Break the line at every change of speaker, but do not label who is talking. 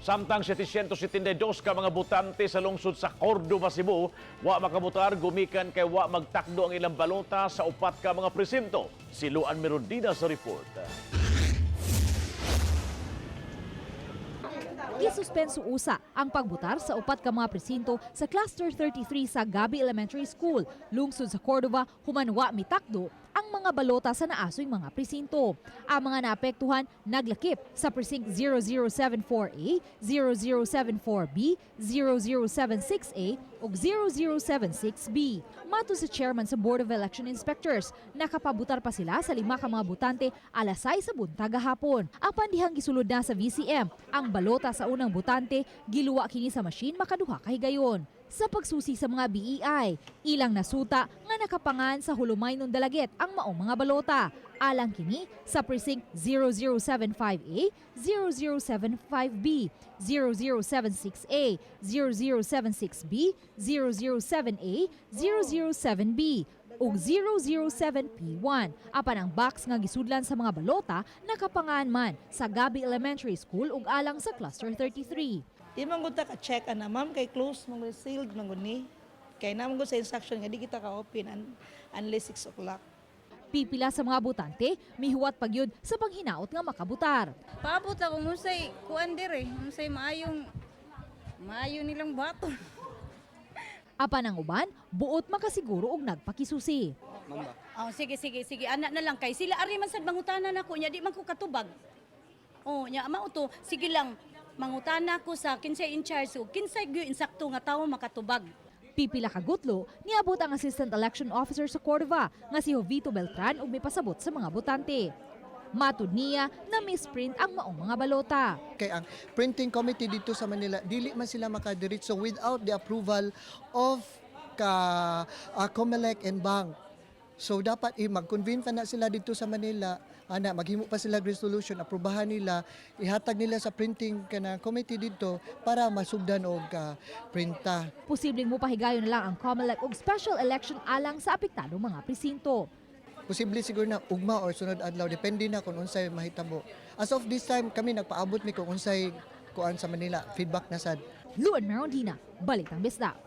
Samtang 772 ka mga botante sa lungsod sa Cordova, Cebu, wa makabotar gumikan kay wa magtakdo ang ilang balota sa upat ka mga presinto. Si Luan Merondina sa report.
Isuspenso usa ang pagbutar sa upat ka mga presinto sa Cluster 33 sa Gabi Elementary School, lungsod sa Cordova, human wa mitakdo ang mga balota sa naasoy mga presinto. Ang mga naapektuhan naglakip sa precinct 0074A, 0074B, 0076A ug 0076B. Mato sa chairman sa Board of Election Inspectors, nakapabutar pa sila sa 5 ka mga botante alas 6 sa buntag gahapon. Apan dihang gisulod na sa VCM, ang balota sa unang botante giluwa kini sa machine makaduha ka higayon. Sa pagsusi sa mga BEI, ilang nasuta nga nakapangan sa hulumay ng dalagit ang maong mga balota. Alang kini sa precinct 0075A, 0075B, 0076A, 0076B, 007A, 007B ug 007P1. Apan ang box nga gisudlan sa mga balota nakapangan man sa Gabi Elementary School ug alang sa Cluster 33.
Di man gud ta ka-check ana ma'am kay close man gud sealed man gud ni. Kay naman gud sa instruction nga di kita ka-open unless 6 o'clock.
Pipila sa mga botante mihuwat pagyud sa panghinaot nga makabutar.
Paabot ako unsay kuan dire, unsay maayo nilang baton.
Apan ang uban, buot makasiguro og nagpakisusi.
Oh, sige. Anak na lang kay sila ari man sad mangutana nako nya di man ko katubag. Oh, nya mao to, sige lang mangutana ko sa kinsay in charge ug kinsay gyud insakto nga tawo makatubag.
Pipila ka gutlo, niabot ang Assistant Election Officer sa Cordova nga si Jovito Beltran ug may pasabot sa mga botante. Matud niya na misprint ang maong mga balota.
Kay ang printing committee dito sa Manila, dili man sila makadiretso without the approval of COMELEC and bank. So dapat mag-convene pa na sila dito sa Manila, maghimo pa sila resolution, aprubahan nila, ihatag nila sa printing kana committee dito para masugdan og printa.
Posibleng mopahigayon na lang ang COMELEC og special election alang sa apektadong mga presinto.
Posible siguro na ugma or sunod adlaw, depende na kung unsay mahitabo. As of this time, kami nagpaabot mi kung unsay kuan sa Manila, feedback na sad.
Luan Merondina, Balitang Bisda.